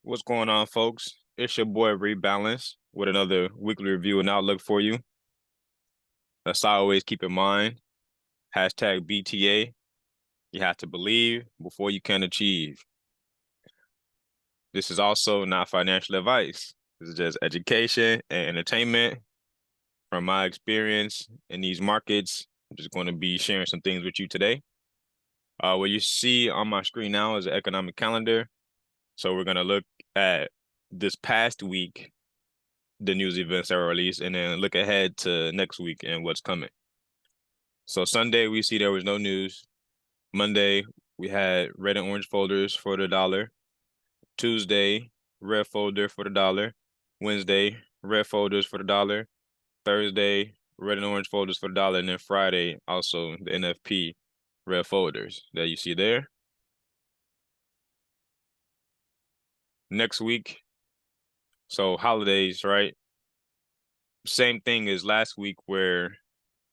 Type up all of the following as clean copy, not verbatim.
What's going on, folks? It's your boy Rebalance with another weekly review and outlook for you. As I always keep in mind, hashtag BTA, you have to believe before you can achieve. This is also not financial advice. This is just education and entertainment from my experience in these markets. I'm just going to be sharing some things with you today. What you see on my screen now is an economic calendar. So we're going to look at this past week, the news events that were released, and then look ahead to next week and what's coming. So Sunday, we see there was no news. Monday, we had red and orange folders for the dollar. Tuesday, red folder for the dollar. Wednesday, red folders for the dollar. Thursday, red and orange folders for the dollar. And then Friday, also the NFP red folders that you see there. Next week, so holidays, right? Same thing as last week where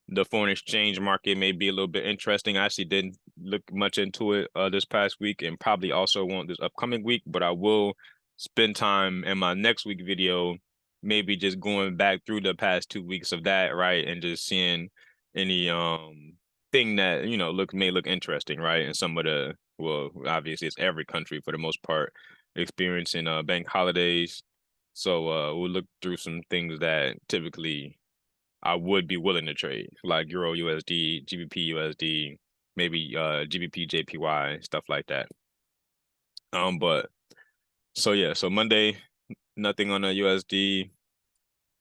the foreign exchange market may be a little bit interesting. I actually didn't look much into it this past week and probably also won't this upcoming week, but I will spend time in my next week video, maybe just going back through the past 2 weeks of that, right? And just seeing any thing that, may look interesting, right? And some of the, well, obviously it's every country for the most part experiencing bank holidays. So we'll look through some things that typically I would be willing to trade, like Euro USD, GBP USD, maybe GBP JPY, stuff like that. But so yeah, so Monday, nothing on the USD.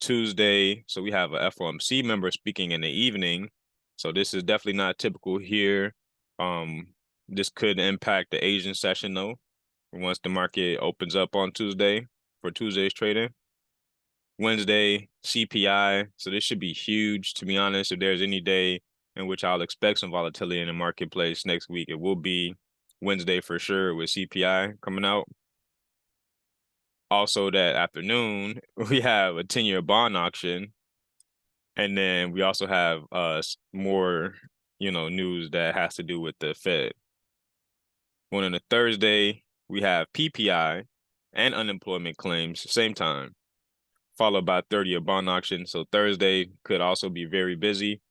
Tuesday, so we have a FOMC member speaking in the evening. So this is definitely not typical here. This could impact the Asian session though, once the market opens up on Tuesday for Tuesday's trading. Wednesday, CPI. So this should be huge, to be honest. If there's any day in which I'll expect some volatility in the marketplace next week, it will be Wednesday for sure with CPI coming out. Also that afternoon, we have a 10-year bond auction. And then we also have more, news that has to do with the Fed. On a Thursday, we have PPI and unemployment claims same time, followed by 30-year bond auction. So Thursday could also be very busy.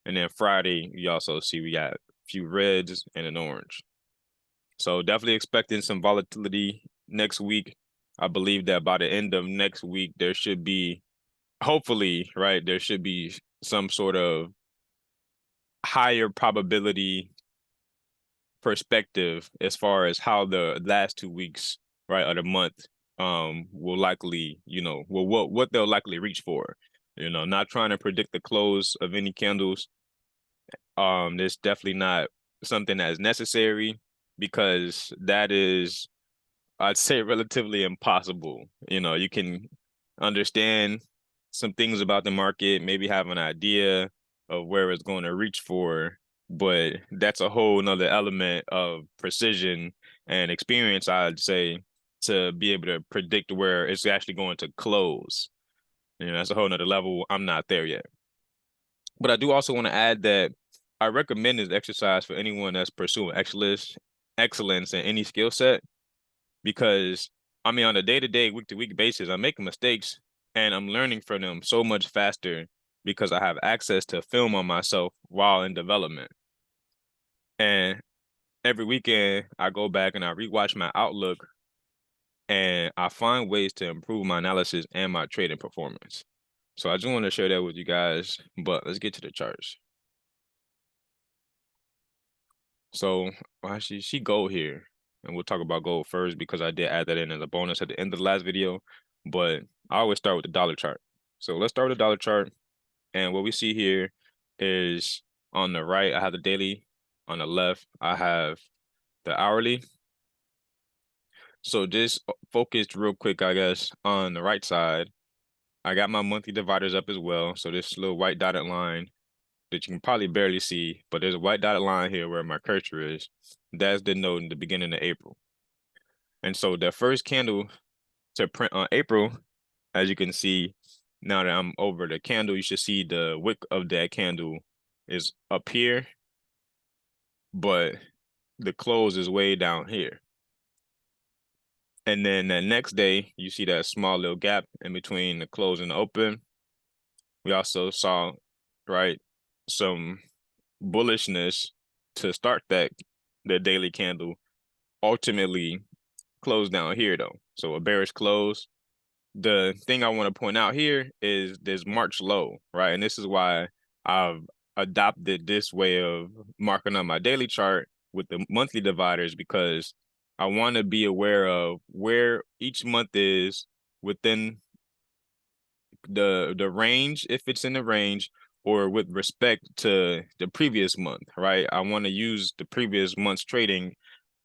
And then Friday, you also see we got a few reds and an orange. So definitely expecting some volatility next week. I believe that by the end of next week, there should be, hopefully, right, there should be some sort of higher probability perspective as far as how the last 2 weeks, right, of the month will likely, what they'll likely reach for. Not trying to predict the close of any candles. There's definitely not something that is necessary because that is, I'd say, relatively impossible. You can understand some things about the market, maybe have an idea of where it's going to reach for, but that's a whole nother element of precision and experience, I'd say, to be able to predict where it's actually going to close. That's a whole nother level. I'm not there yet. But I do also want to add that I recommend this exercise for anyone that's pursuing excellence in any skill set, because I mean, on a day-to-day, week-to-week basis, I'm making mistakes and I'm learning from them so much faster because I have access to film on myself while in development. And every weekend, I go back and I rewatch my outlook and I find ways to improve my analysis and my trading performance. So I just want to share that with you guys, but let's get to the charts. So actually, she gold here, and we'll talk about gold first because I did add that in as a bonus at the end of the last video. But I always start with the dollar chart. So let's start with the dollar chart, and what we see here is on the right, I have the daily. On the left, I have the hourly. So just focused real quick, I guess, on the right side. I got my monthly dividers up as well. So this little white dotted line that you can probably barely see, but there's a white dotted line here where my cursor is. That's denoting the beginning of April. And so the first candle to print on April, as you can see, now that I'm over the candle, you should see the wick of that candle is up here, but the close is way down here. And then the next day, you see that small little gap in between the close and the open. We also saw, right, some bullishness to start the daily candle, ultimately close down here though. So a bearish close. The thing I want to point out here is this March low, right? And this is why I've adopted this way of marking on my daily chart with the monthly dividers, because I want to be aware of where each month is within the range, if it's in the range, or with respect to the previous month, right? I want to use the previous month's trading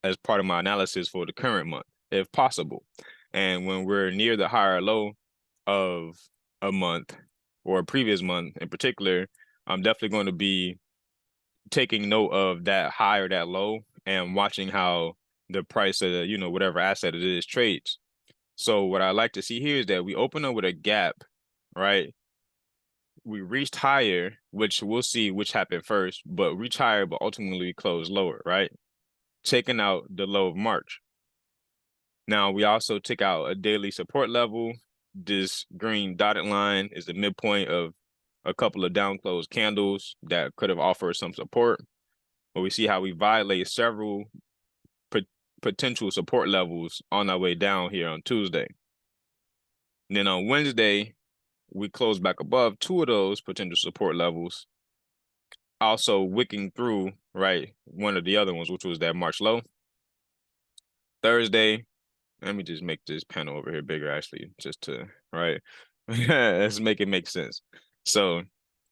as part of my analysis for the current month, if possible. And when we're near the higher low of a month or a previous month in particular, I'm definitely going to be taking note of that high or that low and watching how the price of whatever asset it is trades. So what I like to see here is that we open up with a gap, right? We reached higher, which we'll see which happened first, but reach higher, but ultimately closed lower, right? Taking out the low of March. Now, we also took out a daily support level. This green dotted line is the midpoint of a couple of down closed candles that could have offered some support. But we see how we violate several potential support levels on our way down here on Tuesday. And then on Wednesday, we closed back above two of those potential support levels, also wicking through, right, one of the other ones, which was that March low. Thursday, let me just make this panel over here bigger, actually, just to, right? Let's make it make sense. So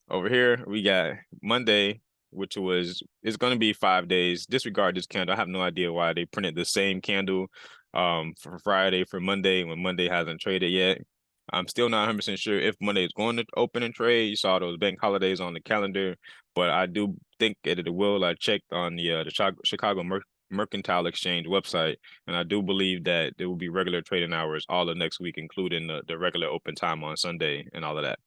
over here, we got Monday, which it's going to be 5 days. Disregard this candle. I have no idea why they printed the same candle for Friday for Monday when Monday hasn't traded yet. I'm still not 100% sure if Monday is going to open and trade. You saw those bank holidays on the calendar, but I do think that it will. I checked on the Chicago Mercantile Exchange website, and I do believe that there will be regular trading hours all of next week, including the regular open time on Sunday and all of that.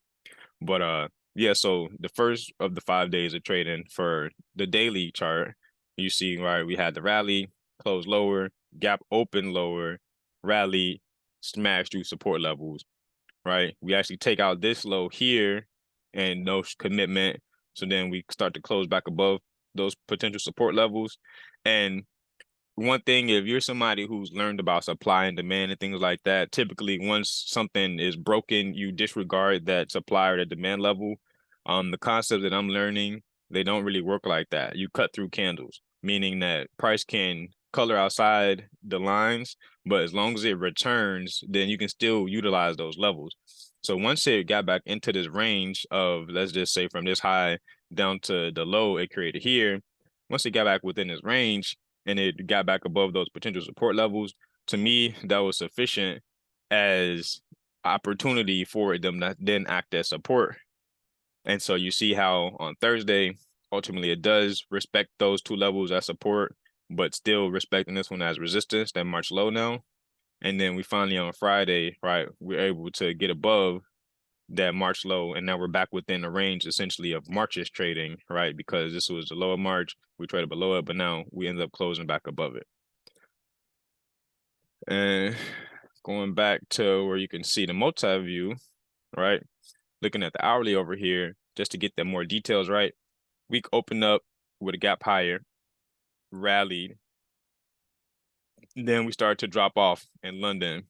But yeah, so the first of the 5 days of trading for the daily chart, you see, right, we had the rally, close lower, gap open lower, rally, smash through support levels, right? We actually take out this low here and no commitment. So then we start to close back above those potential support levels. And one thing, if you're somebody who's learned about supply and demand and things like that, typically once something is broken, you disregard that supply or the demand level. The concept that I'm learning, they don't really work like that. You cut through candles, meaning that price can color outside the lines, but as long as it returns, then you can still utilize those levels. So once it got back into this range of, let's just say from this high down to the low it created here, once it got back within this range, and it got back above those potential support levels, to me, that was sufficient as opportunity for them to then act as support. And so you see how on Thursday, ultimately it does respect those two levels as support, but still respecting this one as resistance, that March low now. And then we finally on Friday, right, we're able to get above that March low, and now we're back within the range essentially of March's trading, right? Because this was the low of March, we traded below it, but now we end up closing back above it. And going back to where you can see the multi-view, right? Looking at the hourly over here, just to get the more details right. Week opened up with a gap higher, rallied, then we started to drop off in London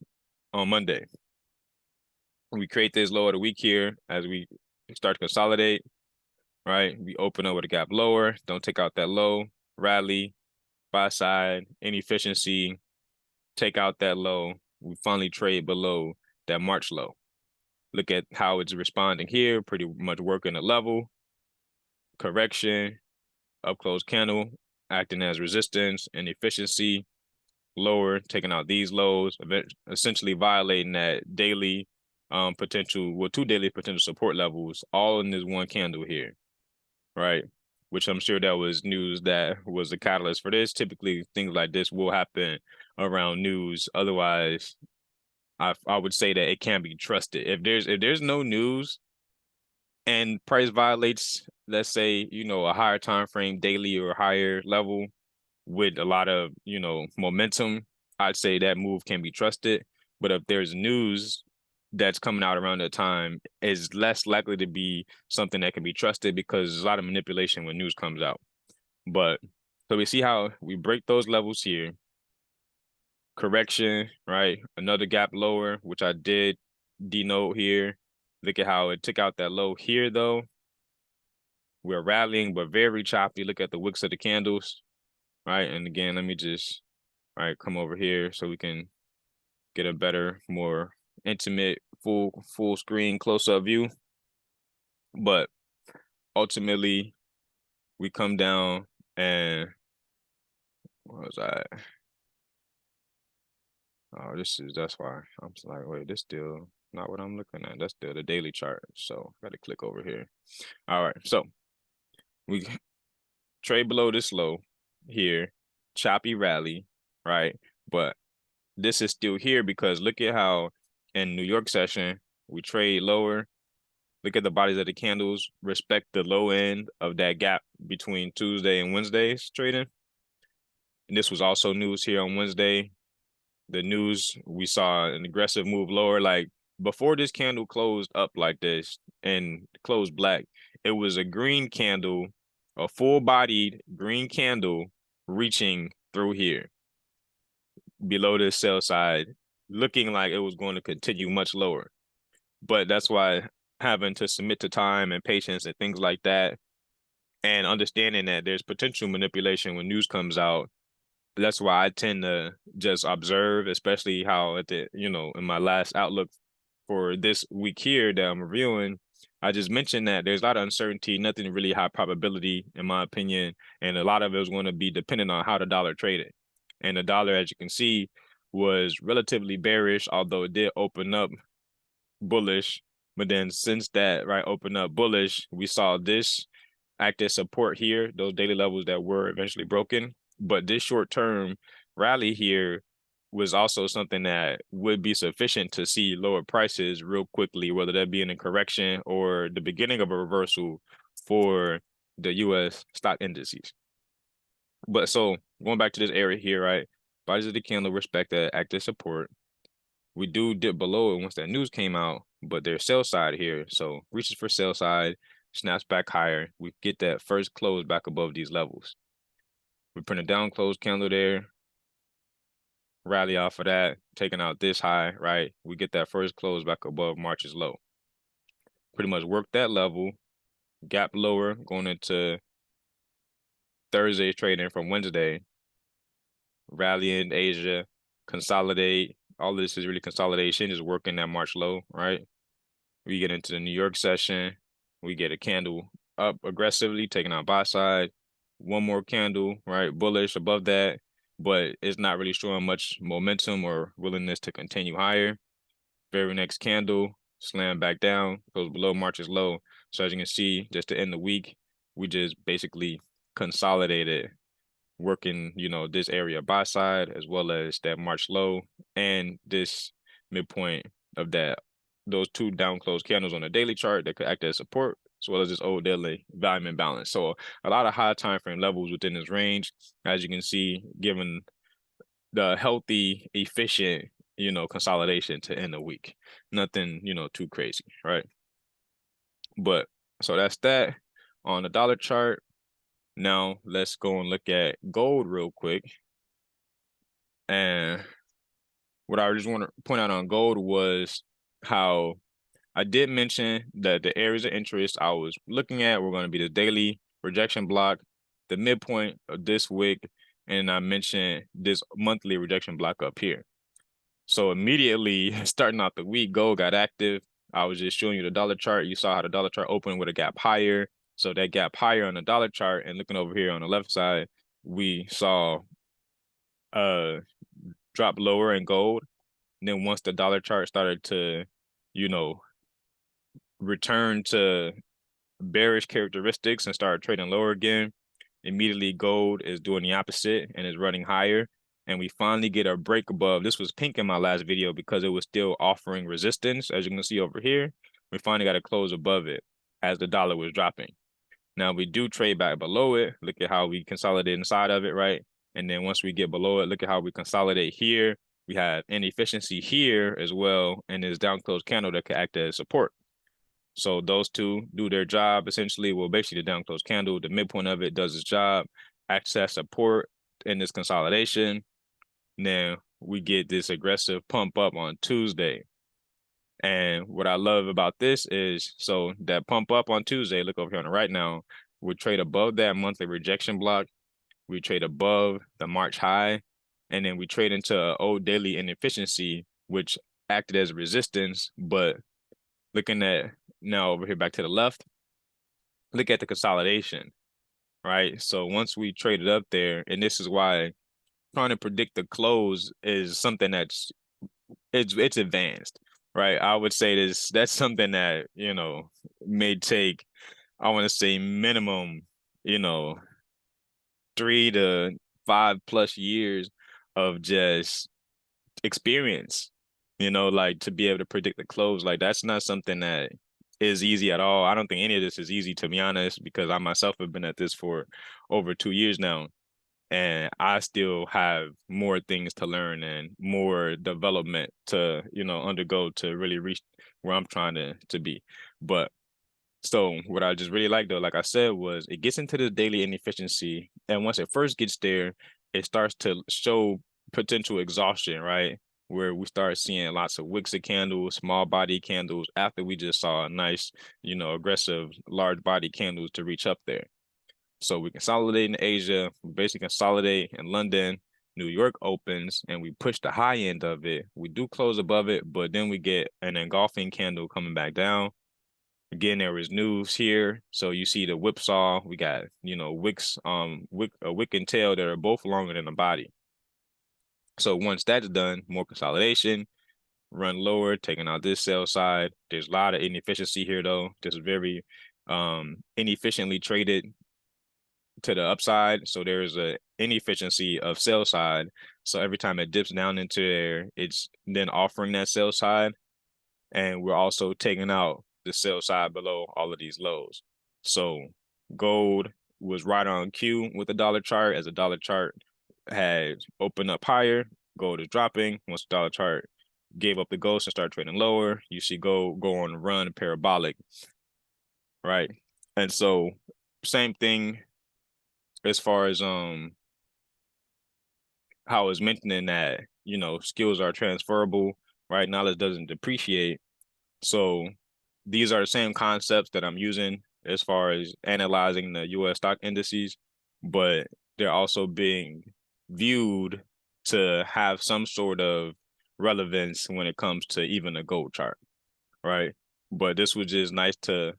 on Monday. We create this low of the week here as we start to consolidate, right? We open up with a gap lower, don't take out that low, rally, buy side, inefficiency, take out that low. We finally trade below that March low. Look at how it's responding here, pretty much working a level, correction, up close candle, acting as resistance, and efficiency, lower, taking out these lows, essentially violating that daily two daily potential support levels, all in this one candle here, right? Which I'm sure that was news that was the catalyst for this. Typically, things like this will happen around news. Otherwise, I would say that it can't be trusted. If there's no news and price violates, let's say, a higher time frame, daily or higher level with a lot of, momentum, I'd say that move can be trusted. But if there's news that's coming out around that time, is less likely to be something that can be trusted because there's a lot of manipulation when news comes out. But so we see how we break those levels here. Correction, right? Another gap lower, which I did denote here. Look at how it took out that low here, though. We're rallying, but very choppy. Look at the wicks of the candles, right? And again, let me just, come over here so we can get a better, more intimate, full screen close-up view. But ultimately, we come down and what was I? Oh, that's why I'm just like, wait, this still not what I'm looking at. That's still the daily chart. So I got to click over here. All right, so we trade below this low here, choppy rally, right? But this is still here because look at how in New York session we trade lower. Look at the bodies of the candles, respect the low end of that gap between Tuesday and Wednesday's trading. And this was also news here on Wednesday. The news, we saw an aggressive move lower. Like before this candle closed up like this and closed black, it was a green candle, a full-bodied green candle reaching through here below the sell side, looking like it was going to continue much lower. But that's why having to submit to time and patience and things like that, and understanding that there's potential manipulation when news comes out. That's why I tend to just observe, especially how at the, in my last outlook for this week here that I'm reviewing, I just mentioned that there's a lot of uncertainty, nothing really high probability, in my opinion, and a lot of it was going to be dependent on how the dollar traded. And the dollar, as you can see, was relatively bearish, although it did open up bullish. But then since that, opened up bullish, we saw this active support here, those daily levels that were eventually broken. But this short-term rally here was also something that would be sufficient to see lower prices real quickly, whether that be in a correction or the beginning of a reversal for the U.S. stock indices. But so going back to this area here, right? Bodies of the candle respect that active support. We do dip below it once that news came out, but there's sell side here. So reaches for sell side, snaps back higher. We get that first close back above these levels. We print a down close candle there, rally off of that, taking out this high, right? We get that first close back above March's low. Pretty much work that level, gap lower going into Thursday's trading from Wednesday. Rally in Asia, consolidate. All this is really consolidation, just working that March low, right? We get into the New York session. We get a candle up aggressively, taking out buy side. One more candle, right? Bullish above that, but it's not really showing much momentum or willingness to continue higher. Very next candle, slam back down, goes below March's low. So as you can see, just to end the week, we just basically consolidated working, this area buy side as well as that March low and this midpoint of those two down close candles on the daily chart that could act as support, as well as this old daily volume imbalance. So a lot of high time frame levels within this range, as you can see, given the healthy, efficient, consolidation to end the week. Nothing, too crazy, right? But so that's that on the dollar chart. Now let's go and look at gold real quick. And what I just want to point out on gold was how I did mention that the areas of interest I was looking at were going to be the daily rejection block, the midpoint of this wick, and I mentioned this monthly rejection block up here. So immediately starting out the week, gold got active. I was just showing you the dollar chart. You saw how the dollar chart opened with a gap higher. So that gap higher on the dollar chart, and looking over here on the left side, we saw drop lower in gold. And then once the dollar chart started to, return to bearish characteristics and start trading lower again, immediately gold is doing the opposite and is running higher. And we finally get a break above. This was pink in my last video because it was still offering resistance. As you can see over here, we finally got to close above it as the dollar was dropping. Now we do trade back below it. Look at how we consolidate inside of it, right? And then once we get below it, look at how we consolidate here. We have inefficiency here as well, and this down close candle that could act as support. So those two do their job essentially. Well, basically the down close candle, the midpoint of it does its job, acts as support in this consolidation. Then we get this aggressive pump up on Tuesday. And what I love about this is, so that pump up on Tuesday, look over here on the right now, we trade above that monthly rejection block. We trade above the March high, and then we trade into an old daily inefficiency, which acted as resistance. But looking at now over here back to the left, look at the consolidation, right? So once we traded up there, and this is why trying to predict the close is something it's advanced, right? I would say that's something that, may take, I want to say minimum, 3 to 5+ years of just experience, like to be able to predict the close. Like that's not something that is easy at all. I don't think any of this is easy, to be honest, because I myself have been at this for over 2 years now. And I still have more things to learn and more development to, undergo to really reach where I'm trying to be. But so what I just really like though, like I said, was it gets into the daily inefficiency. And once it first gets there, it starts to show potential exhaustion, right? Where we start seeing lots of wicks of candles, small body candles, after we just saw a nice, aggressive large body candles to reach up there. So we consolidate in Asia, we basically consolidate in London, New York opens, and we push the high end of it. We do close above it, but then we get an engulfing candle coming back down. Again, there is news here. So you see the whipsaw. We got, wicks, a wick and tail that are both longer than the body. So once that's done, more consolidation, run lower, taking out this sell side. There's a lot of inefficiency here though. This is very inefficiently traded to the upside. So there's a inefficiency of sell side. So every time it dips down into there, it's then offering that sell side. And we're also taking out the sell side below all of these lows. So gold was right on cue with the dollar chart. As the dollar chart had opened up higher, gold is dropping. Once the dollar chart gave up the ghost and started trading lower, you see gold go on a run parabolic, right? And so same thing as far as how it's mentioning that, skills are transferable, right? Knowledge doesn't depreciate. So these are the same concepts that I'm using as far as analyzing the US stock indices, but they're also being viewed to have some sort of relevance when it comes to even a gold chart, right? But this was just nice to,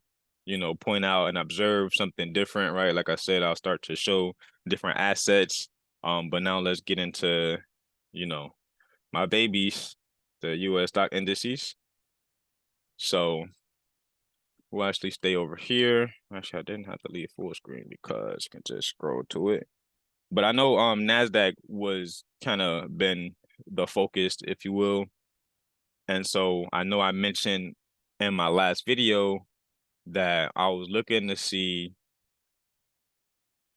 point out and observe something different, right? Like I said, I'll start to show different assets. But now let's get into, my babies, the US stock indices. So we'll actually stay over here. Actually, I didn't have to leave full screen because I can just scroll to it. But I know NASDAQ was kind of been the focus, if you will. And so I know I mentioned in my last video that I was looking to see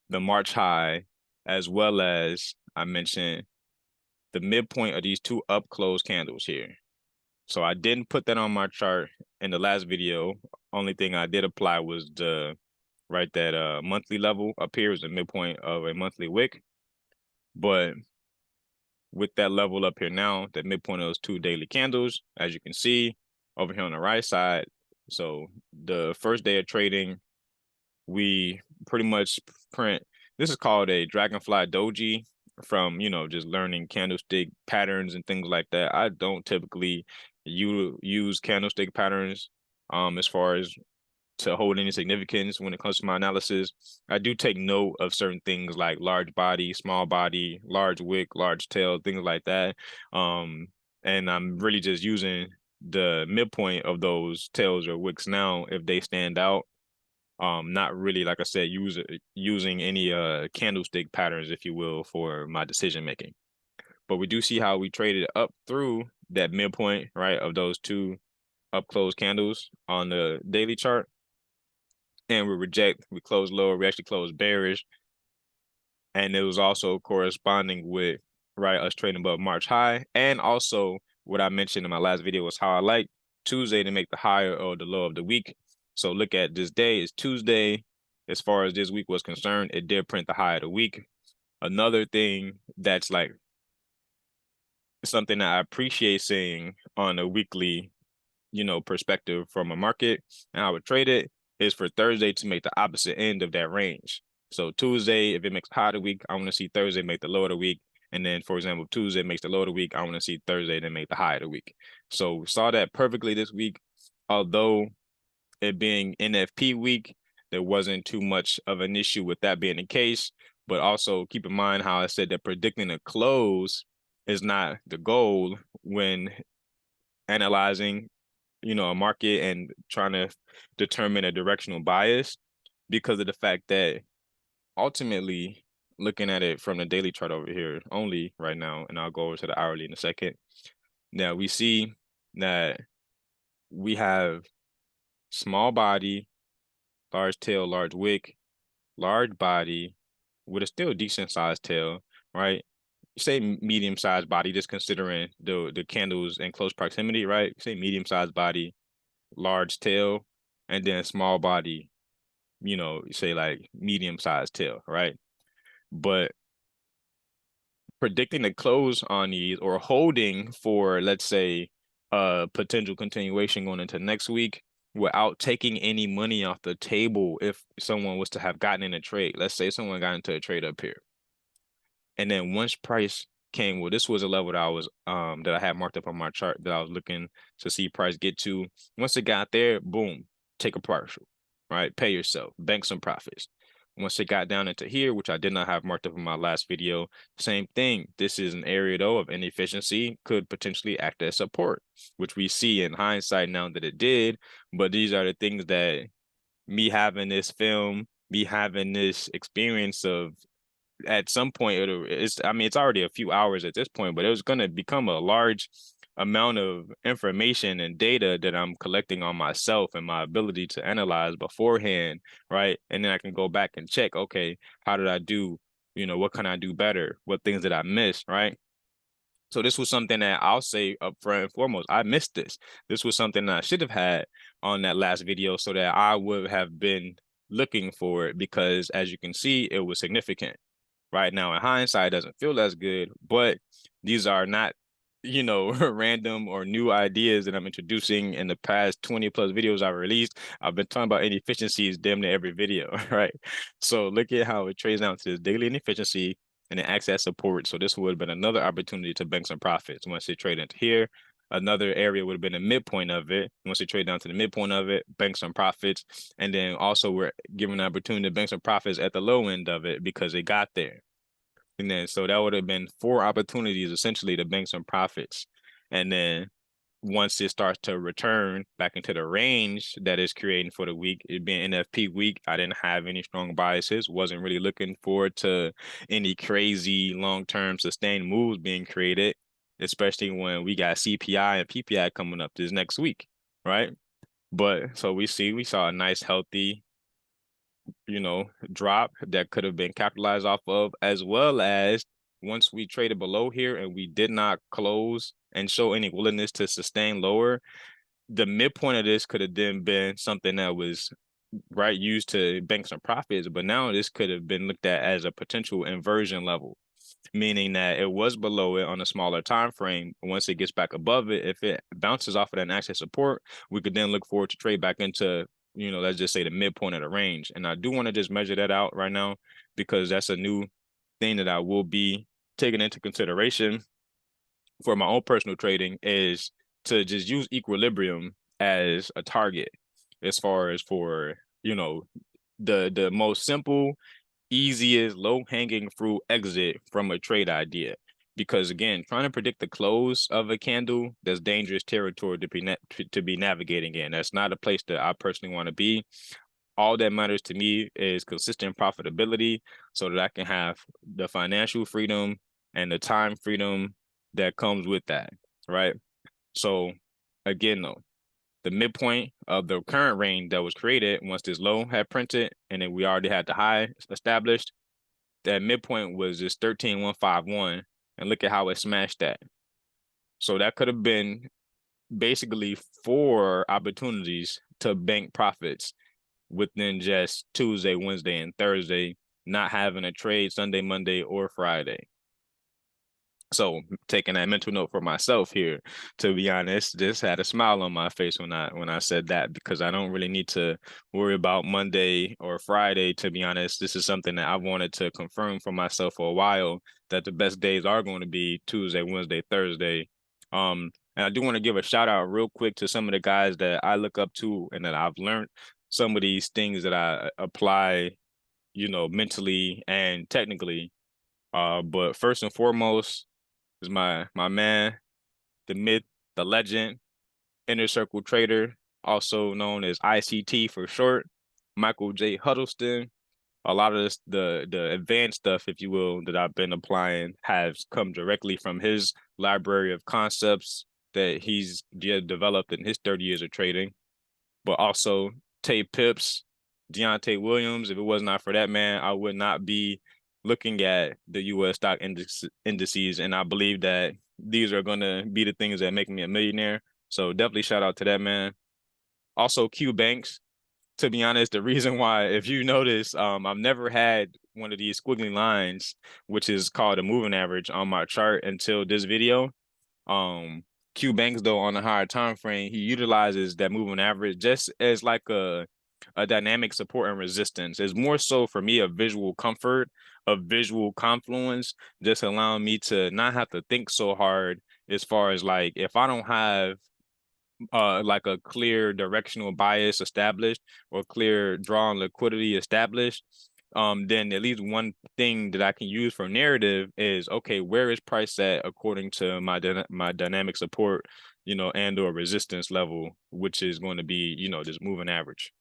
the March high, as well as I mentioned the midpoint of these two up close candles here. So I didn't put that on my chart in the last video. Only thing I did apply was that monthly level up here is the midpoint of a monthly wick. But with that level up here now, the midpoint of those two daily candles, as you can see over here on the right side. So the first day of trading, we pretty much print, this is called a dragonfly doji from, just learning candlestick patterns and things like that. I don't typically use candlestick patterns as far as to hold any significance when it comes to my analysis. I do take note of certain things like large body, small body, large wick, large tail, things like that. And I'm really just using the midpoint of those tails or wicks now if they stand out. Not really, like I said, using any candlestick patterns, if you will, for my decision making. But we do see how we traded up through that midpoint, right, of those two up close candles on the daily chart. And we close lower, we actually close bearish. And it was also corresponding with, right, us trading above March high. And also what I mentioned in my last video was how I like Tuesday to make the higher or the low of the week. So look at this day is Tuesday. As far as this week was concerned, it did print the high of the week. Another thing that's like something that I appreciate seeing on a weekly, perspective from a market, and I would trade it, is for Thursday to make the opposite end of that range. So Tuesday, if it makes the high of the week, I want to see Thursday make the low of the week. And then, for example, Tuesday makes the low of the week, I want to see Thursday then make the high of the week. So we saw that perfectly this week. Although it being NFP week, there wasn't too much of an issue with that being the case. But also keep in mind how I said that predicting a close is not the goal when analyzing, a market and trying to determine a directional bias, because of the fact that ultimately, looking at it from the daily chart over here only right now, and I'll go over to the hourly in a second. Now we see that we have small body, large tail, large wick, large body with a still decent sized tail, right? Say medium sized body, just considering the candles in close proximity, right? Say medium sized body, large tail, and then small body, say like medium sized tail, right? But predicting the close on these or holding for, let's say, a potential continuation going into next week without taking any money off the table if someone was to have gotten in a trade. Let's say someone got into a trade up here. And then once price came, well, this was a level that I was that I had marked up on my chart that I was looking to see price get to. Once it got there, boom, take a partial, right? Pay yourself, bank some profits. Once it got down into here, which I did not have marked up in my last video, same thing. This is an area though of inefficiency, could potentially act as support, which we see in hindsight now that it did. But these are the things that me having this film, me having this experience of, at some point it's already a few hours at this point, but it was going to become a large amount of information and data that I'm collecting on myself and my ability to analyze beforehand, right? And then I can go back and check, okay, how did I do? What can I do better? What things did I miss, right? So this was something that I'll say up front and foremost, I missed this. This was something that I should have had on that last video so that I would have been looking for it, because as you can see, it was significant. Right now in hindsight, it doesn't feel as good, but these are not, random or new ideas that I'm introducing. In the past 20 plus videos I've released, I've been talking about inefficiencies damn near every video, right? So look at how it trades down to this daily inefficiency and it acts as support. So this would have been another opportunity to bank some profits. Once it trade into here, another area would have been the midpoint of it. Once it trade down to the midpoint of it, bank some profits. And then also we're given an opportunity to bank some profits at the low end of it because it got there. And then so that would have been 4 opportunities essentially to bank some profits. And then once it starts to return back into the range that is creating for the week, it being NFP week, I didn't have any strong biases, wasn't really looking forward to any crazy long-term sustained moves being created, especially when we got CPI and PPI coming up this next week, right? But so we saw a nice healthy drop that could have been capitalized off of, as well as once we traded below here and we did not close and show any willingness to sustain lower, the midpoint of this could have then been something that was right used to bank some profits, but now this could have been looked at as a potential inversion level, meaning that it was below it on a smaller time frame. Once it gets back above it, if it bounces off of that access support, we could then look forward to trade back into, let's just say the midpoint of the range. And I do want to just measure that out right now, because that's a new thing that I will be taking into consideration for my own personal trading, is to just use equilibrium as a target as far as for, the most simple, easiest, low-hanging fruit exit from a trade idea. Because again, trying to predict the close of a candle, that's dangerous territory to be navigating in. That's not a place that I personally want to be. All that matters to me is consistent profitability, so that I can have the financial freedom and the time freedom that comes with that, right? So again, though, the midpoint of the current range that was created once this low had printed, and then we already had the high established, that midpoint was just 13,151, and look at how it smashed that. So that could have been basically 4 opportunities to bank profits within just Tuesday, Wednesday, and Thursday, not having a trade Sunday, Monday, or Friday. So taking that mental note for myself here, to be honest, just had a smile on my face when I said that, because I don't really need to worry about Monday or Friday. To be honest, this is something that I wanted to confirm for myself for a while, that the best days are going to be Tuesday, Wednesday, Thursday. And I do want to give a shout out real quick to some of the guys that I look up to and that I've learned some of these things that I apply, mentally and technically. But first and foremost is my man, the myth, the legend, Inner Circle Trader, also known as ICT for short, Michael J. Huddleston. A lot of this, the advanced stuff, if you will, that I've been applying has come directly from his library of concepts that he's developed in his 30 years of trading. But also Tay Pips, Deontay Williams. If it was not for that man, I would not be looking at the U.S. stock indices, and I believe that these are going to be the things that make me a millionaire. So definitely shout out to that man. Also, Q Banks. To be honest, the reason why, if you notice, I've never had one of these squiggly lines, which is called a moving average, on my chart until this video. Um, Q Banks, though, on a higher time frame, he utilizes that moving average just as like a dynamic support and resistance. It's more so for me a visual comfort, a visual confluence, just allowing me to not have to think so hard as far as like if I don't have like a clear directional bias established or clear draw on liquidity established, then at least one thing that I can use for narrative is, okay, where is price at according to my dynamic support, and or resistance level, which is going to be, this moving average.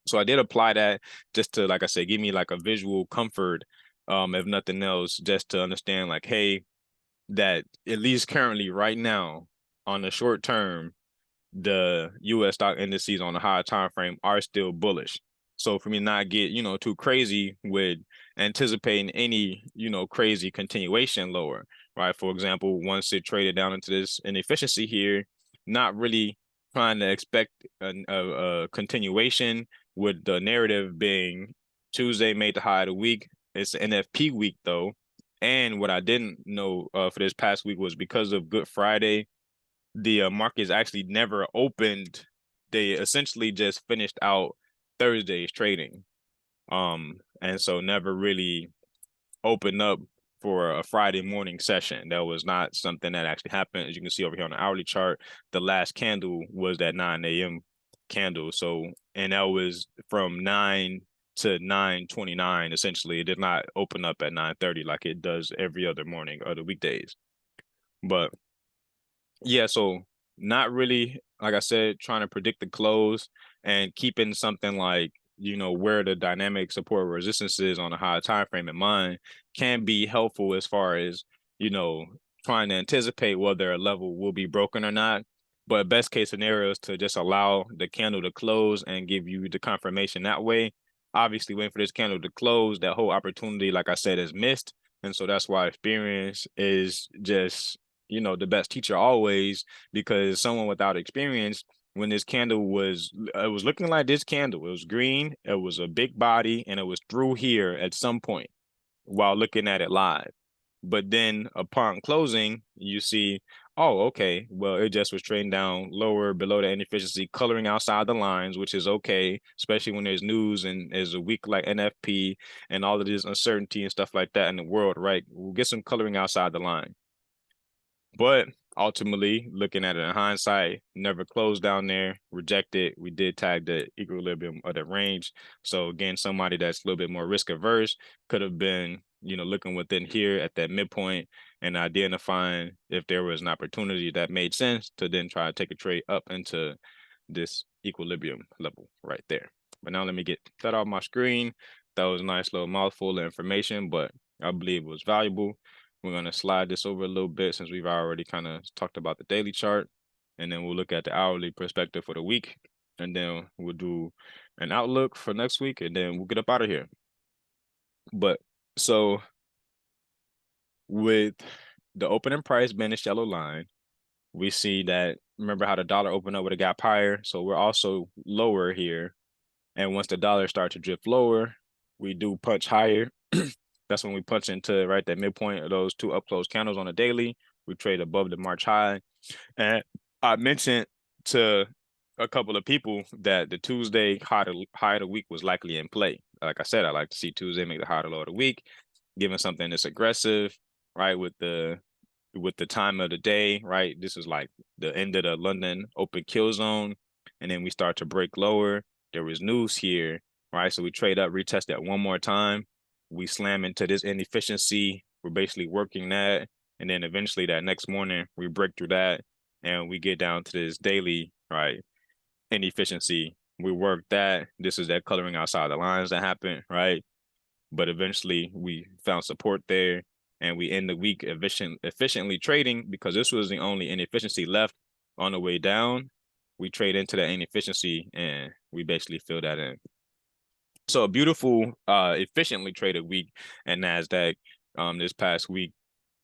So I did apply that just to, like I said, give me like a visual comfort, if nothing else, just to understand like, hey, that at least currently right now on the short term, the U.S. stock indices on the higher time frame are still bullish. So for me not get, too crazy with anticipating any, crazy continuation lower, right? For example, once it traded down into this inefficiency here, not really trying to expect a continuation, with the narrative being Tuesday made the high of the week. It's NFP week though. And what I didn't know for this past week was because of Good Friday, the markets actually never opened. They essentially just finished out Thursday's trading. And so never really opened up for a Friday morning session. That was not something that actually happened. As you can see over here on the hourly chart, the last candle was that 9 a.m. candle. So, and that was from 9 to 9:29. Essentially, it did not open up at 9:30 like it does every other morning of the weekdays. But yeah, so not really, like I said, trying to predict the close and keeping something like, where the dynamic support resistance is on a higher time frame in mind can be helpful as far as, trying to anticipate whether a level will be broken or not. But best case scenario is to just allow the candle to close and give you the confirmation that way. Obviously, waiting for this candle to close, that whole opportunity, like I said, is missed. And so that's why experience is just, the best teacher always, because someone without experience, when this candle was, it was looking like this candle, it was green, it was a big body, and it was through here at some point while looking at it live. But then upon closing, you see, oh, okay, well, it just was trading down lower below the inefficiency, coloring outside the lines, which is okay, especially when there's news and there's a week like NFP and all of this uncertainty and stuff like that in the world, right? We'll get some coloring outside the line. But ultimately, looking at it in hindsight, never closed down there, rejected. We did tag the equilibrium of the range. So again, somebody that's a little bit more risk averse could have been, looking within here at that midpoint and identifying if there was an opportunity that made sense to then try to take a trade up into this equilibrium level right there. But now let me get that off my screen. That was a nice little mouthful of information, but I believe it was valuable. We're going to slide this over a little bit since we've already kind of talked about the daily chart. And then we'll look at the hourly perspective for the week. And then we'll do an outlook for next week. And then we'll get up out of here. But So with the opening price being this yellow line, we see that, remember how the dollar opened up with a gap higher? So we're also lower here. And once the dollar starts to drift lower, we do punch higher. That's when we punch into right that midpoint of those two up close candles on a daily. We trade above the March high. And I mentioned to a couple of people that the Tuesday high of the week was likely in play. Like I said, I like to see Tuesday make the high to low of the week, given something that's aggressive, right? With the time of the day, right? This is like the end of the London open kill zone, and then we start to break lower. There was news here, right? So we trade up, retest that one more time. We slam into this inefficiency. We're basically working that, and then eventually that next morning we break through that, and we get down to this daily, right? Inefficiency. We work that. This is that coloring outside the lines that happened, right? But eventually we found support there, and we end the week efficiently trading because this was the only inefficiency left on the way down. We trade into that inefficiency and we basically fill that in. So a beautiful, efficiently traded week at NASDAQ this past week.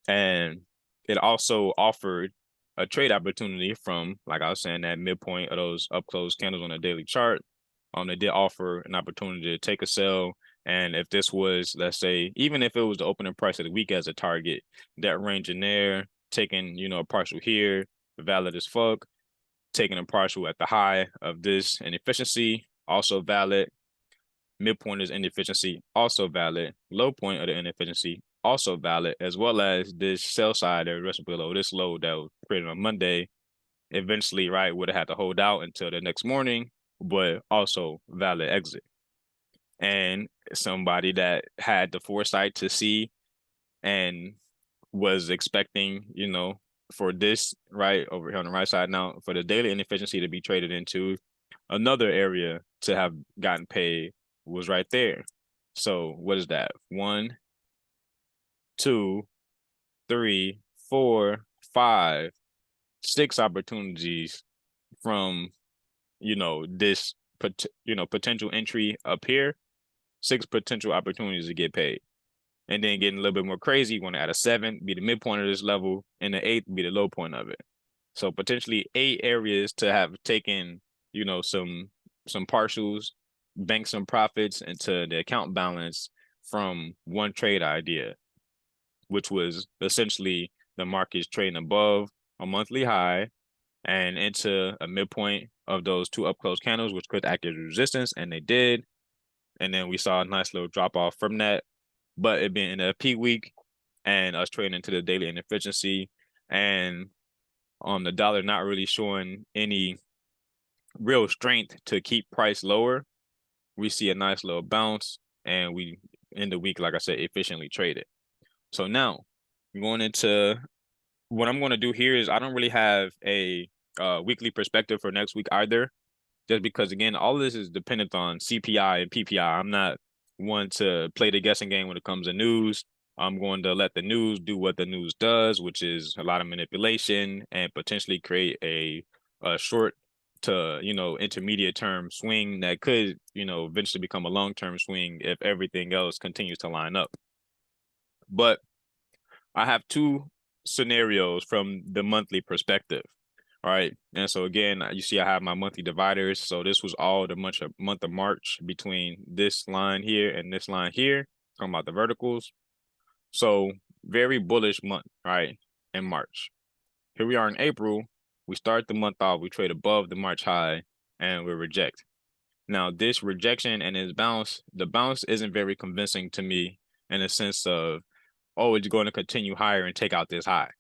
And it also offered a trade opportunity from, like I was saying, that midpoint of those up close candles on a daily chart. They did offer an opportunity to take a sell. And if this was, let's say, even if it was the opening price of the week as a target, that range in there, taking, a partial here, valid as fuck, taking a partial at the high of this inefficiency, also valid. Midpoint is inefficiency, also valid. Low point of the inefficiency, also valid, as well as this sell side that rest below this low that was created on Monday. Eventually, right, would have had to hold out until the next morning, but also valid exit. And somebody that had the foresight to see and was expecting, for this right over here on the right side now, for the daily inefficiency to be traded into another area to have gotten paid was right there. So what is that? 1, 2, 3, 4, 5, 6 opportunities from, this potential entry up here, 6 potential opportunities to get paid. And then getting a little bit more crazy, you want to add a 7, be the midpoint of this level, and the 8 be the low point of it. So potentially 8 areas to have taken, some partials, bank some profits into the account balance from one trade idea, which was essentially the market's trading above a monthly high and into a midpoint of those two up close candles, which could act as resistance, and they did. And then we saw a nice little drop off from that, but it being in a peak week and us trading into the daily inefficiency and the dollar not really showing any real strength to keep price lower, we see a nice little bounce and we end the week, like I said, efficiently traded. So now going into what I'm going to do here is I don't really have a weekly perspective for next week either, just because again, all of this is dependent on CPI and PPI. I'm not one to play the guessing game when it comes to news. I'm going to let the news do what the news does, which is a lot of manipulation and potentially create a short to, intermediate term swing that could, eventually become a long-term swing if everything else continues to line up. But I have 2 scenarios from the monthly perspective. All right. And so again, you see I have my monthly dividers. So this was all the month of March between this line here and this line here, talking about the verticals. So very bullish month, right, in March. Here we are in April. We start the month off, we trade above the March high, and we reject. Now, this rejection and its bounce, the bounce isn't very convincing to me in the sense of, oh, it's going to continue higher and take out this high.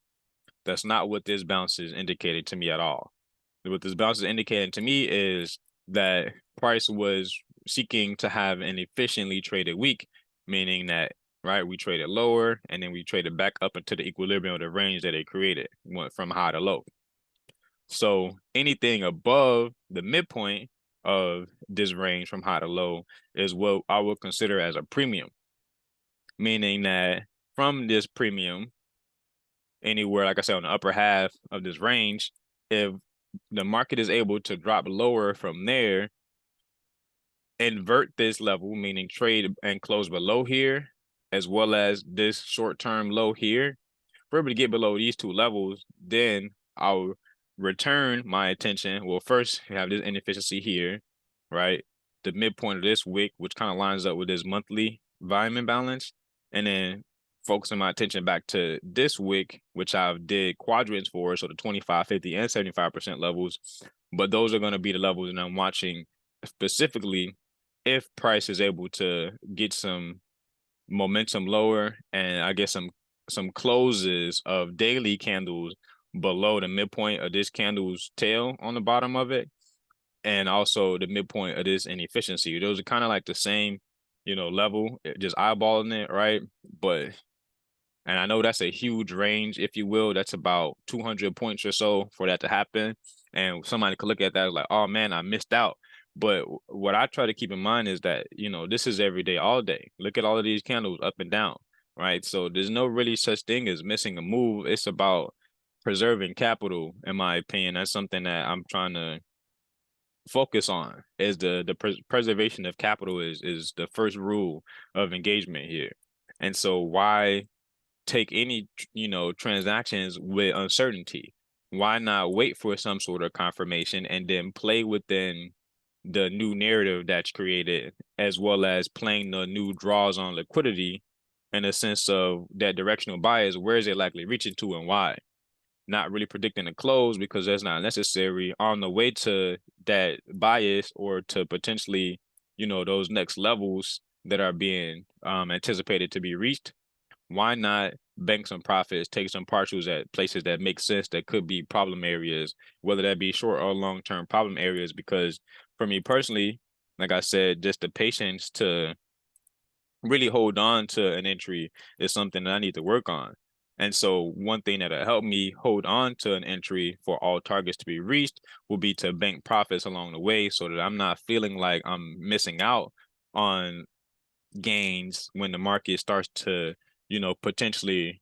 That's not what this bounce is indicating to me at all. What this bounce is indicating to me is that price was seeking to have an efficiently traded week, meaning that, right, we traded lower and then we traded back up into the equilibrium of the range that it created, went from high to low. So anything above the midpoint of this range from high to low is what I would consider as a premium, meaning that from this premium, anywhere, like I said, on the upper half of this range, if the market is able to drop lower from there, invert this level, meaning trade and close below here, as well as this short-term low here, for able to get below these two levels, then I'll return my attention. Well, first have this inefficiency here, right? The midpoint of this wick, which kind of lines up with this monthly volume imbalance, and then focusing my attention back to this wick, which I've did quadrants for, so the 25, 50, and 75% levels. But those are going to be the levels that I'm watching specifically if price is able to get some momentum lower and I get some closes of daily candles below the midpoint of this candle's tail on the bottom of it, and also the midpoint of this inefficiency. Those are kind of like the same, level, just eyeballing it, right? But and I know that's a huge range, if you will. That's about 200 points or so for that to happen. And somebody could look at that like, oh man, I missed out. But what I try to keep in mind is that, this is every day, all day. Look at all of these candles up and down, right? So there's no really such thing as missing a move. It's about preserving capital, in my opinion. That's something that I'm trying to focus on, is the preservation of capital is the first rule of engagement here. And so why take any transactions with uncertainty? Why not wait for some sort of confirmation and then play within the new narrative that's created, as well as playing the new draws on liquidity in a sense of that directional bias? Where is it likely reaching to and why? Not really predicting the close because that's not necessary. On the way to that bias or to potentially, those next levels that are being anticipated to be reached, why not bank some profits, take some partials at places that make sense, that could be problem areas, whether that be short or long-term problem areas? Because for me personally, like I said, just the patience to really hold on to an entry is something that I need to work on. And so one thing that'll help me hold on to an entry for all targets to be reached will be to bank profits along the way so that I'm not feeling like I'm missing out on gains when the market starts to, potentially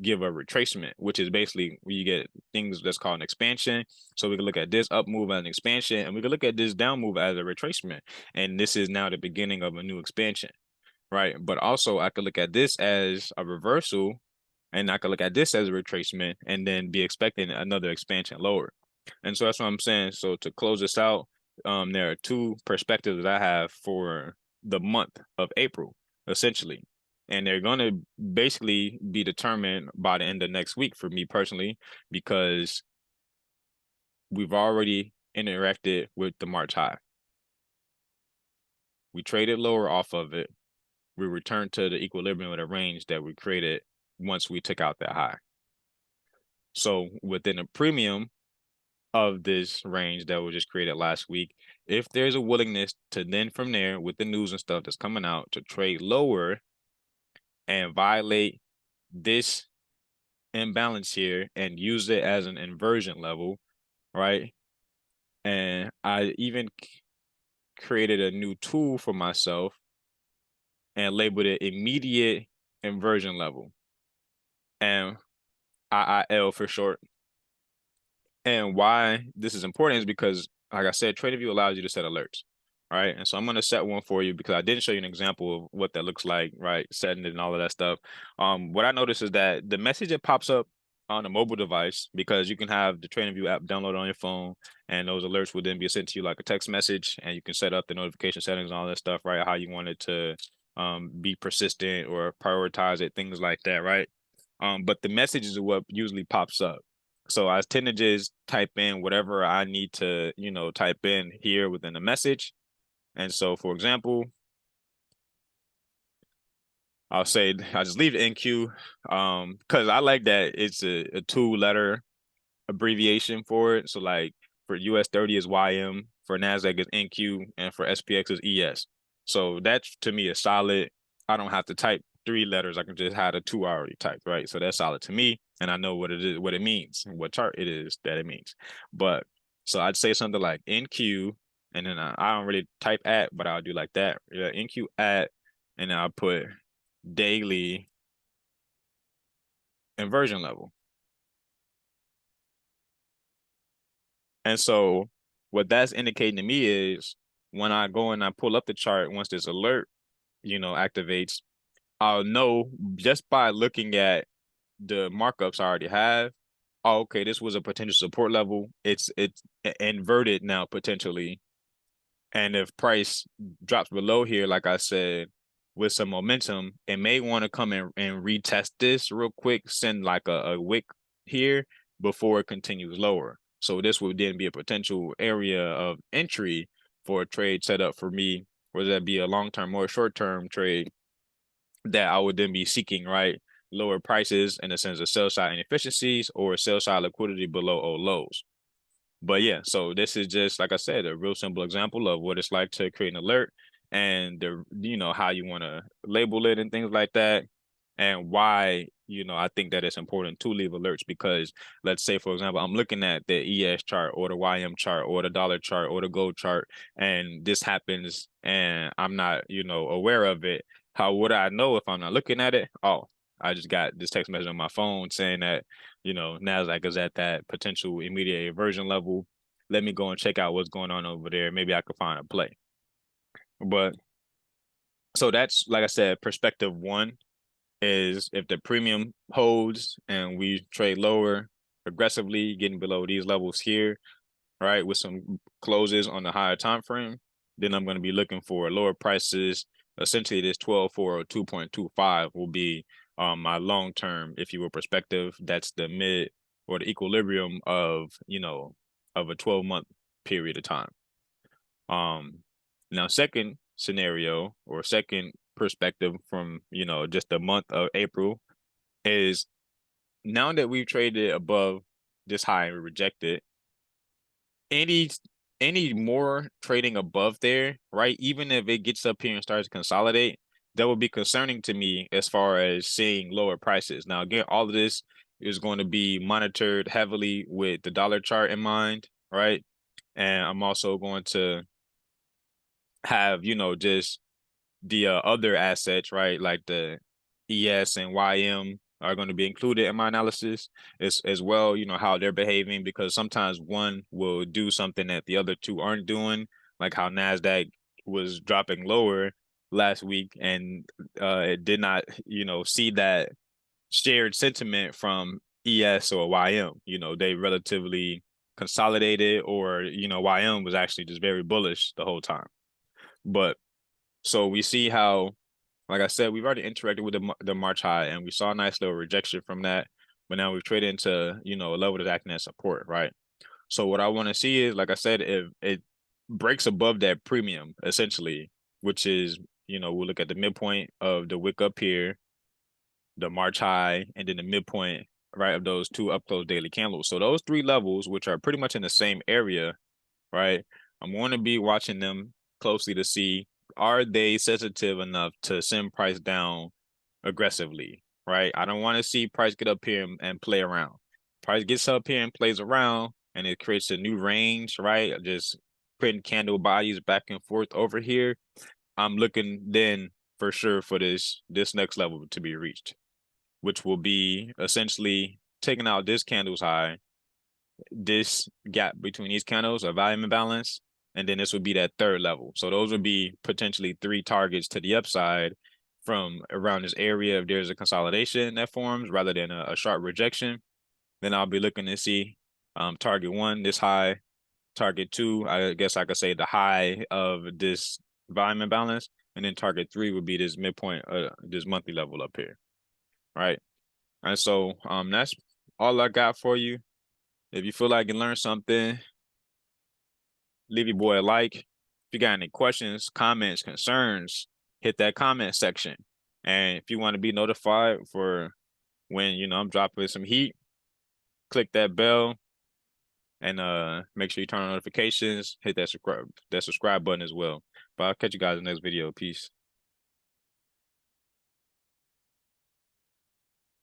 give a retracement, which is basically where you get things that's called an expansion. So we can look at this up move as an expansion, and we can look at this down move as a retracement. And this is now the beginning of a new expansion, right? But also I could look at this as a reversal, and I could look at this as a retracement and then be expecting another expansion lower. And so that's what I'm saying. So to close this out, there are two perspectives that I have for the month of April, essentially. And they're going to basically be determined by the end of next week for me personally, because we've already interacted with the March high. We traded lower off of it. We returned to the equilibrium of the range that we created once we took out that high. So within a premium of this range that was just created last week, if there's a willingness to then from there, with the news and stuff that's coming out, to trade lower and violate this imbalance here and use it as an inversion level, right? And I even created a new tool for myself and labeled it immediate inversion level, and IIL for short. And why this is important is because, like I said, TradingView allows you to set alerts, right? And so I'm going to set one for you because I didn't show you an example of what that looks like, right? Setting it and all of that stuff. What I noticed is that the message that pops up on a mobile device, because you can have the TradingView app downloaded on your phone, and those alerts will then be sent to you like a text message, and you can set up the notification settings and all that stuff, right? How you want it to be persistent or prioritize it, things like that, right? But the messages are what usually pops up. So I tend to just type in whatever I need to, type in here within the message. And so, for example, I'll say I just leave the NQ because I like that it's a two-letter abbreviation for it. So like for US 30 is YM, for NASDAQ is NQ, and for SPX is ES. So that to me is solid. I don't have to type three letters. I can just have the two I already typed, right? So that's solid to me. And I know what it is, what it means, and what chart it is that it means. But so I'd say something like NQ, and then I don't really type at, but I'll do like that. Yeah, NQ at, and then I'll put daily inversion level. And so what that's indicating to me is when I go and I pull up the chart, once this alert, activates, I'll know just by looking at the markups I already have. Oh, okay, this was a potential support level. It's inverted now potentially. And if price drops below here, like I said, with some momentum, it may want to come in and retest this real quick, send like a wick here before it continues lower. So this would then be a potential area of entry for a trade setup for me, whether that be a long-term or short-term trade that I would then be seeking, right? Lower prices in the sense of sell side inefficiencies or sell side liquidity below old lows. But yeah, so this is just like I said, a real simple example of what it's like to create an alert and how you want to label it and things like that. And why, I think that it's important to leave alerts because let's say, for example, I'm looking at the ES chart or the YM chart or the dollar chart or the gold chart, and this happens and I'm not, aware of it. How would I know if I'm not looking at it? Oh, I just got this text message on my phone saying that NASDAQ is at that potential immediate inversion level. Let me go and check out what's going on over there. Maybe I could find a play. But so that's, like I said, perspective one is if the premium holds and we trade lower aggressively, getting below these levels here, right, with some closes on the higher time frame, then I'm going to be looking for lower prices. Essentially, this 12,402.25 will be my long term, if you will, perspective. That's the mid or the equilibrium of of a 12-month period of time. Now second scenario or second perspective from just the month of April is now that we've traded above this high and we rejected any any more trading above there, right? Even if it gets up here and starts to consolidate, that would be concerning to me as far as seeing lower prices. Now, again, all of this is going to be monitored heavily with the dollar chart in mind, right? And I'm also going to have, just the other assets, right? Like the ES and YM are going to be included in my analysis as well, how they're behaving, because sometimes one will do something that the other two aren't doing, like how NASDAQ was dropping lower last week and it did not, see that shared sentiment from ES or YM. They relatively consolidated or, YM was actually just very bullish the whole time. But so we see how, like I said, we've already interacted with the March high, and we saw a nice little rejection from that. But now we've traded into a level that's acting as support, right? So what I want to see is, like I said, if it breaks above that premium, essentially, which is we'll look at the midpoint of the wick up here, the March high, and then the midpoint, right, of those two up close daily candles. So those three levels, which are pretty much in the same area, right? I'm going to be watching them closely to see, are they sensitive enough to send price down aggressively, right? I don't want to see price get up here and play around. Price gets up here and plays around and it creates a new range, right? Just putting candle bodies back and forth over here. I'm looking then for sure for this next level to be reached, which will be essentially taking out this candle's high, this gap between these candles, a volume imbalance, and then this would be that third level. So those would be potentially three targets to the upside from around this area if there's a consolidation that forms rather than a sharp rejection. Then I'll be looking to see target one, this high, target two, I guess I could say the high of this volume imbalance, and then target three would be this midpoint, this monthly level up here, right? And so that's all I got for you. If you feel like you learned something, leave your boy a like. If you got any questions, comments, concerns, hit that comment section. And if you want to be notified for when, I'm dropping some heat, click that bell and make sure you turn on notifications, hit that subscribe button as well. But I'll catch you guys in the next video. Peace.